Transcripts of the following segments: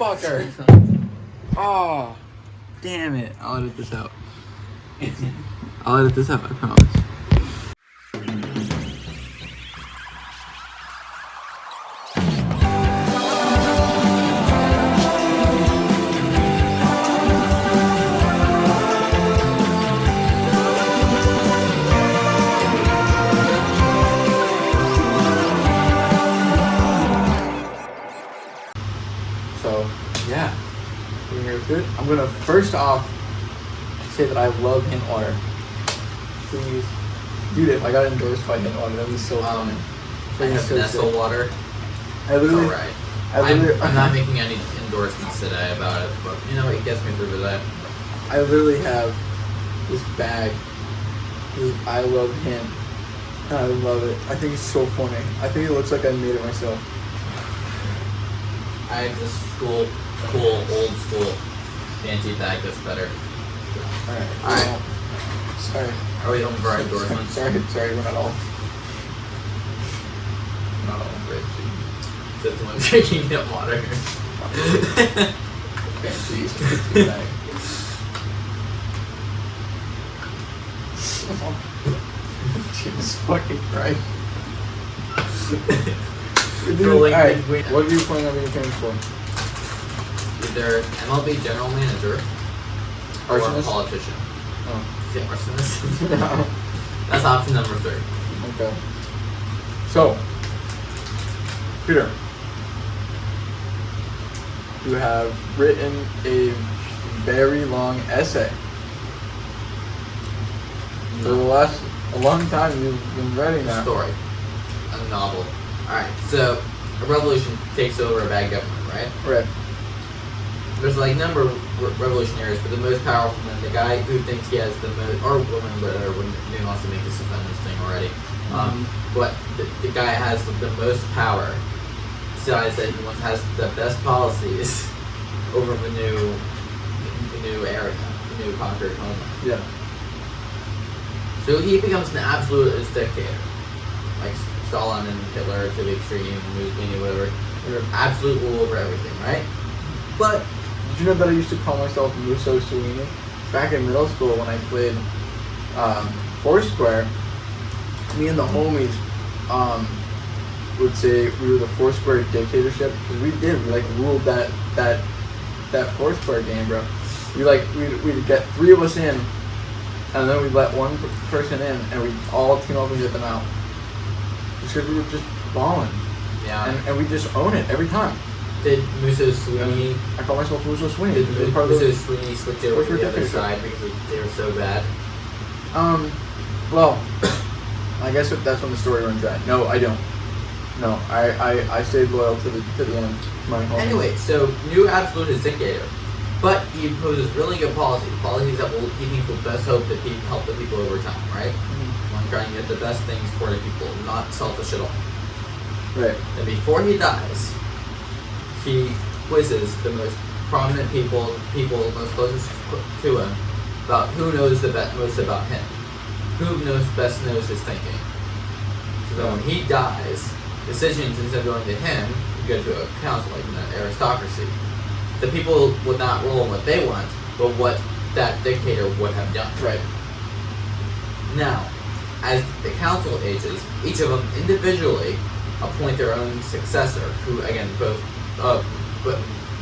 motherfucker! Oh, damn it. I'll edit this out. I'll edit this out, I promise. So, yeah, we're here with it. I'm gonna first off say that I love Hint Water. Please, dude, if I got endorsed by Hint Water, that was so fun. I have so Nestle sick. water. Alright. I'm not making any endorsements today about it, but you know, it gets me through the day. I literally have this bag. I love Hint. And I love it. I think it's so funny. I think it looks like I made it myself. I have this cool, old school, fancy bag that's better. Alright. Sorry. Are we home for our endorsements? Sorry, we're not all. Not all rich. That's the one drinking Hint water. Fancy bag. Jesus fucking Christ. Alright, what are you planning on being famous for? Either MLB general manager or a Arsonist? politician. Oh. Is it arsonist? No. That's option number 3. Okay. So, Peter, you have written a very long essay. For the last a long time you've been writing that. Story. A novel. Alright, so a revolution takes over a bad government, right? Right. There's like a number of revolutionaries, but the most powerful man, the guy who thinks he has the most, or woman, whatever, when he wants to make this a feminist thing already. But the guy has the most power, decides that he has the best policies over the new area, the new conquered homeland. Yeah. So he becomes an absolute dictator, like Stalin and Hitler to the extreme, Mussolini, whatever. Absolute rule over everything, right? But did you know that I used to call myself Musso Sweeney? Back in middle school when I played Foursquare, me and the homies would say we were the Foursquare dictatorship because we ruled that Foursquare game, bro. We'd get 3 of us in, and then we'd let one person in, and we'd all team up and get them out. Because we were just balling. yeah, And we just own it every time. did Musso Sweeney? I call myself Musso Sweeney. Did because it's part of Musso the- Sweeney switch over to the other side because they were so bad? Well, I guess that's when the story runs dry. No, I don't. No, I stayed loyal to the end. My home. Anyway, so new absolutist dictator, but he imposes really good policies that he thinks will best help the people over time, right? I'm trying to get the best things for the people, not selfish at all. Right. And before he dies, he quizzes the most prominent people most closest to him about who knows the most about him, who best knows his thinking. So that when he dies, decisions instead of going to him go to a council, like an aristocracy. The people would not rule on what they want, but what that dictator would have done. Right. Now, as the council ages, each of them individually appoint their own successor, who again both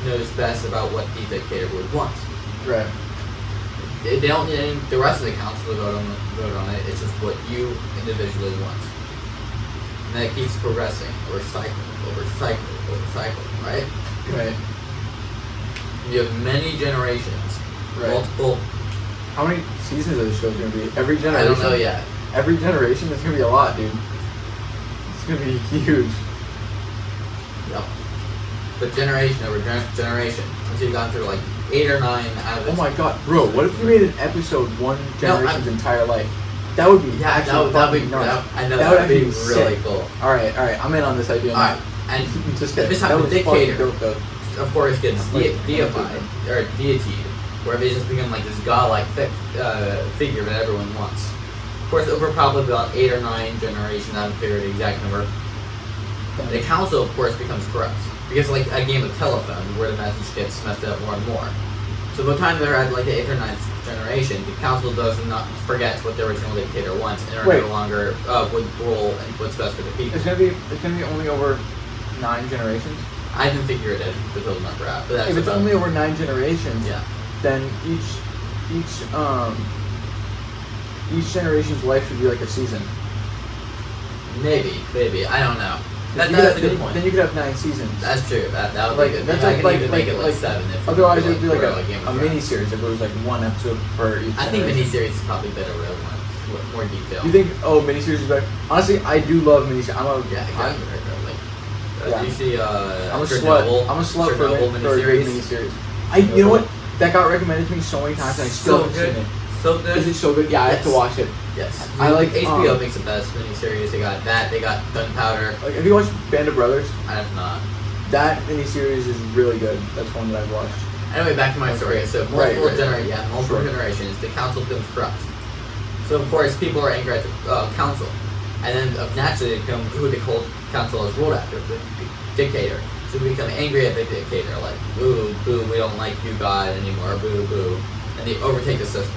knows best about what the dictator would want. Right. They don't need the rest of the council to vote on it. It's just what you individually want, and that keeps progressing, over cycle, right? Right. You have many generations, Right. multiple. How many seasons of the show is gonna be? Every I generation. don't know yet. Every generation is gonna be a lot, dude. It's gonna be huge. Yep. But generation over generation, until you've gone through like 8 or 9 out of Oh it. my god, bro! What if you made an episode one generation's entire life? That would be actually that'd be nuts. I know That that would would be actually really sick. cool. All right, I'm in on this idea. now. Alright, and Just kidding. this That time the was dictator, fucking dope, though. of course, gets Like, deified or deityed, where they just become like this godlike figure that everyone wants. Of course, over probably about 8 or 9 generations, I haven't figured the exact number. The council, of course, becomes corrupt. Because like a game of telephone where the message gets messed up more and more. So by the time they're at like the 8th or 9th generation, the council does not forget what the original dictator wants and are no longer would rule and what's best for the people. It's gonna be only over 9 generations. I didn't figure it out the total number out. But that's if it's only over 9 generations, yeah, then each generation's life should be like a season. Maybe, I don't know. That's a good point. Then you could have 9 seasons. That's true. That would be good. That's I could even make it like 7. If otherwise, it would be like a a mini series if it was like 1 episode per each. I think mini series is probably better with more detail. You think mini series is better? Honestly, I do love mini series. Do you see? I'm a slut. I'm a slut for a great mini series. You know what? That got recommended to me so many times, and I still haven't seen it. So good. Is it so good? Yeah, I have to watch it. Yes. I like HBO makes the best miniseries. They got that. They got Gunpowder. Like, have you watched Band of Brothers? I have not. That miniseries is really good. That's one that I've watched. Anyway, back to my story. So multiple generations, the council becomes corrupt. So of course, people are angry at the council, and then naturally they become who the council is ruled after, the dictator. So they become angry at the dictator, like boo, boo, we don't like you, God, anymore, boo, boo, and they overtake the system.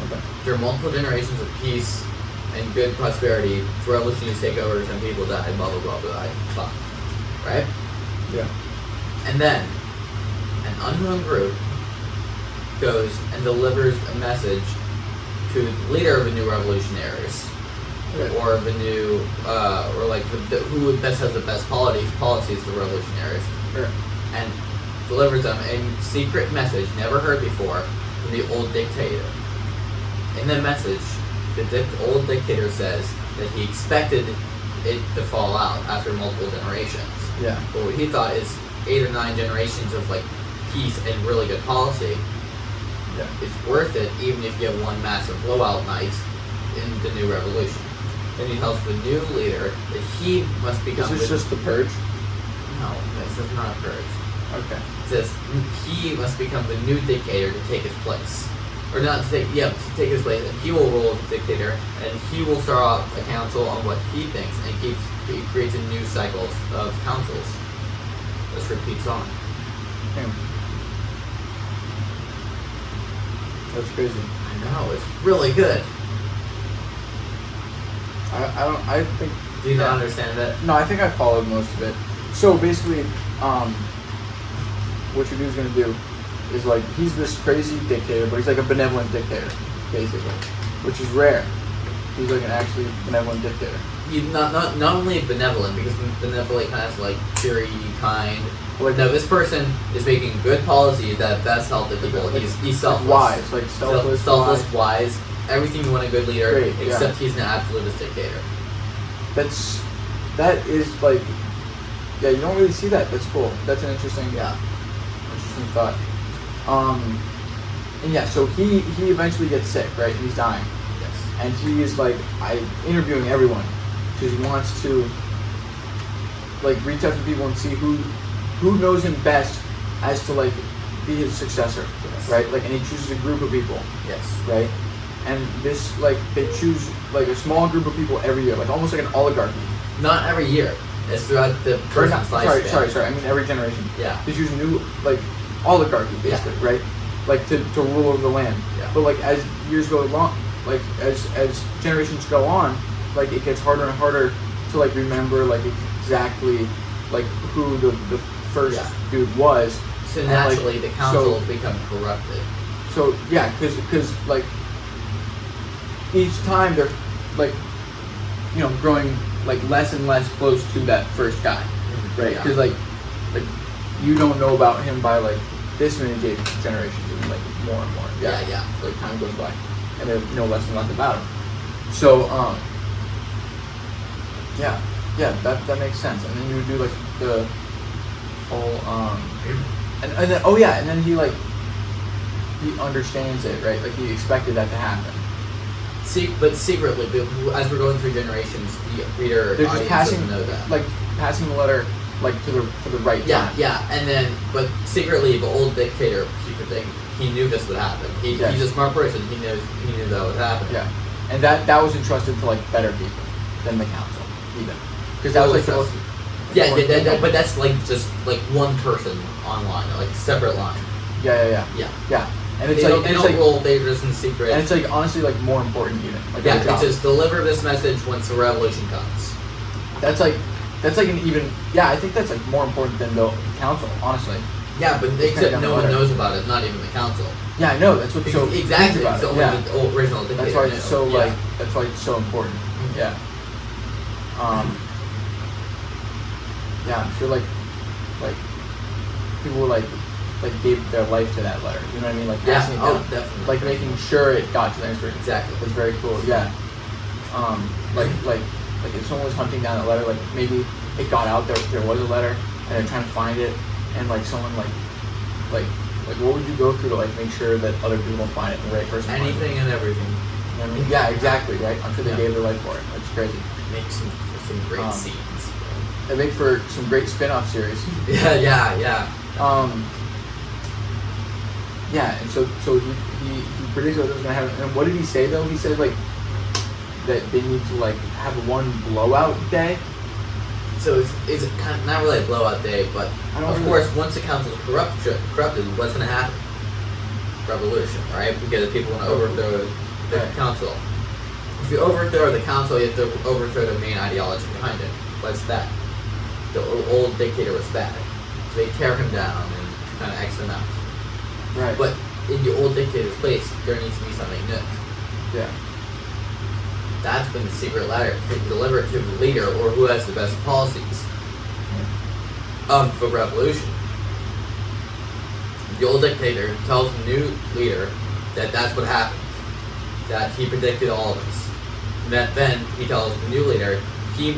Okay. There are multiple generations of peace and good prosperity. Revolutions take over, some people die, blah blah blah blah blah. Right? Yeah. And then an unknown group goes and delivers a message to the leader of the new revolutionaries, or the new, or like who best has the best policies the revolutionaries, and delivers them a secret message never heard before from the old dictator. In the message, the old dictator says that he expected it to fall out after multiple generations. Yeah. But what he thought is 8 or 9 generations of like peace and really good policy. Yeah. It's worth it even if you have one massive blowout night in the new revolution. Then he tells the new leader that he must become. Is this just the purge? No, this is not a purge. Okay. It says he must become the new dictator to take his place. Or not to take his place, and he will rule as dictator, and he will start off a council on what he thinks, and he creates a new cycle of councils. This repeats on. Damn. That's crazy. I know, it's really good. I think. Do you not understand it? No, I think I followed most of it. So basically, what your dude's gonna do is like he's this crazy dictator, but he's like a benevolent dictator, basically, which is rare. He's like an actually benevolent dictator. He's not only benevolent, because benevolent kind of like very kind. Like, no, this person is making good policies that's help the people. He's selfless, wise, like selfless, wise. Everything you want a good leader, great, except he's an absolutist dictator. That is like, yeah, you don't really see that. That's cool. That's an interesting thought. And yeah, so he eventually gets sick, right? He's dying. Yes. And he is like interviewing everyone because he wants to like reach out to people and see who knows him best as to like be his successor, yes. Right? Like, and he chooses a group of people. Yes. Right? And this like they choose like a small group of people every year, like almost like an oligarchy. Not every year. It's throughout the person's lifespan. Sorry. I mean every generation. Yeah. They choose new like oligarchy, basically, right? Like to rule over the land. Yeah. But like as years go along, like as generations go on, like it gets harder and harder to like remember like exactly like who the first dude was. So naturally, the council has become corrupted. So yeah, because like each time they're like growing like less and less close to that first guy, right? Because like you don't know about him by like this many generations, and like more and more. Yeah. So like time goes by, and they know less and less about him. So that makes sense. And then you do like the whole and then he understands it, right? Like he expected that to happen. But secretly, as we're going through generations, the reader they're just doesn't know that. Like passing the letter like to the right time. Yeah, and then but secretly the old dictator, he knew this would happen. He's a smart person. He knew that would happen. Yeah, and that was entrusted to like better people than the council, even because that was like Yeah, but that's like just like one person online, like a separate line. Yeah. And it's they like don't roll. They're just in secret. And it's like honestly like more important even. Like yeah, it's just deliver this message once the revolution comes. That's like an even I think that's like more important than the council, honestly. Yeah, but except no one knows about it, not even the council. Yeah, I know. That's what's so exactly about it's it. only the original dictator. That's why it's so that's why it's so important. Mm-hmm. Yeah. Yeah, I'm sure like people gave their life to that letter. You know what I mean? Like passing it down, definitely. like making sure it got to the next person. Exactly. It's very cool. Yeah. Like if someone was hunting down that letter, like maybe it got out there was a letter and they're trying to find it, and like someone like what would you go through to like make sure that other people don't find it and the right person? Anything and everything. You know what I mean? Yeah, exactly. Right. I'm sure they gave their life for it. That's crazy. Make some great scenes. They make for some great spin-off series. Yeah. Yeah, and so he predicted what was gonna happen. And what did he say though? He said like that they need to like have one blowout day. So it's kind of not really a blowout day, but of course once the council is corrupted, what's gonna happen? Revolution, right? Because people want to overthrow the council. If you overthrow the council, you have to overthrow the main ideology behind it. What's that? The old dictator was bad, so they tear him down and kind of X him out. Right. But in the old dictator's place, there needs to be something new. Yeah. That's been the secret letter to deliver it to the leader or who has the best policies of the revolution. The old dictator tells the new leader that that's what happened, that he predicted all of this. That then he tells the new leader he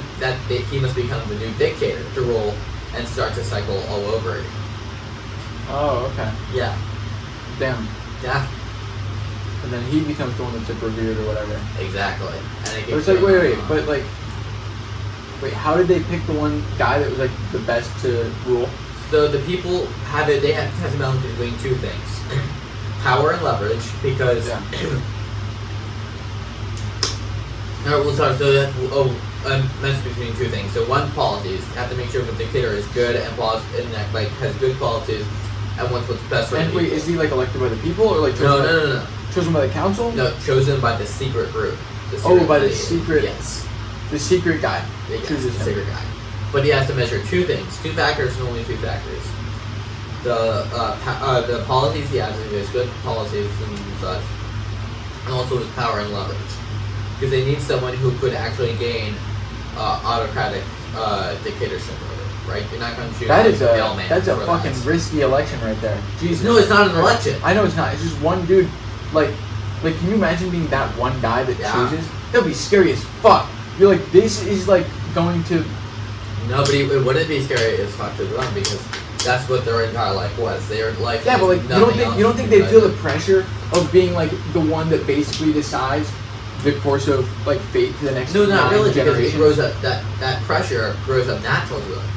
must become the new dictator to rule and start the cycle all over again. Oh, okay. Yeah. Damn. Yeah. And then he becomes the one that's like revered or whatever. Exactly. And but it's like wait, how did they pick the one guy that was like the best to rule? So the people they have to balance between two things. Power and leverage, because meant between two things. So one, policies. You have to make sure the dictator is good and like has good policies and wants what's best for the people. Wait, is he like elected by the people or like no. Chosen by the council? No, chosen by the secret group. The secret. Yes. The secret guy. Yes, the secret guy. But he has to measure two things, two factors, and only two factors. The policies he has, if he has good policies and such, and also his power and leverage. Because they need someone who could actually gain autocratic dictatorship over, right? You're not going to choose that's a fucking that. Risky election right there. Jesus. No, it's not an election. I know it's not. It's just one dude. Like, can you imagine being that one guy that chooses? That'd be scary as fuck. You're like, this is like going to. No, but it wouldn't be scary as fuck to them because that's what their entire life was. Their life. Yeah, but like, you don't think they feel the pressure of being like the one that basically decides the course of like fate for the next not really, because it generations? grows up that pressure grows up natural to them.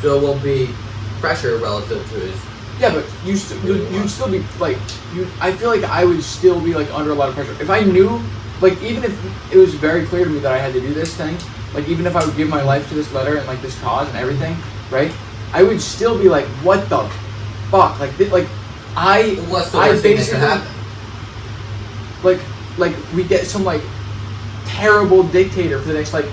So it won't be pressure relative to his. Yeah, but you'd still be like I feel like I would still be like under a lot of pressure if I knew, like, even if it was very clear to me that I had to do this thing, like even if I would give my life to this letter and like this cause and everything, right? I would still be like, what the fuck? Like what's the worst thing that could happen? Like we get some like terrible dictator for the next like,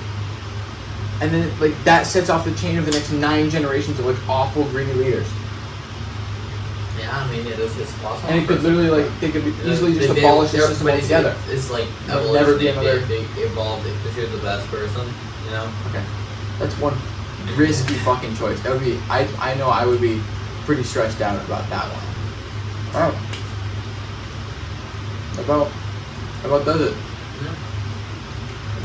and then like that sets off the chain of the next 9 generations of like awful greedy leaders. Yeah, I mean, it's possible. And it could literally like they could easily just abolish the system altogether. It's like evolution. Never be another. They evolved to choose the best person, you know. Okay, that's one risky fucking choice. That would be. I know I would be pretty stressed out about that one. All right. About does it? Yeah.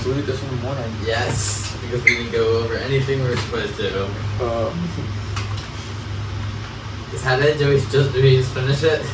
We'll do this in the morning. Yes, because we didn't go over anything we were supposed to. Is that it? Do we just finish it?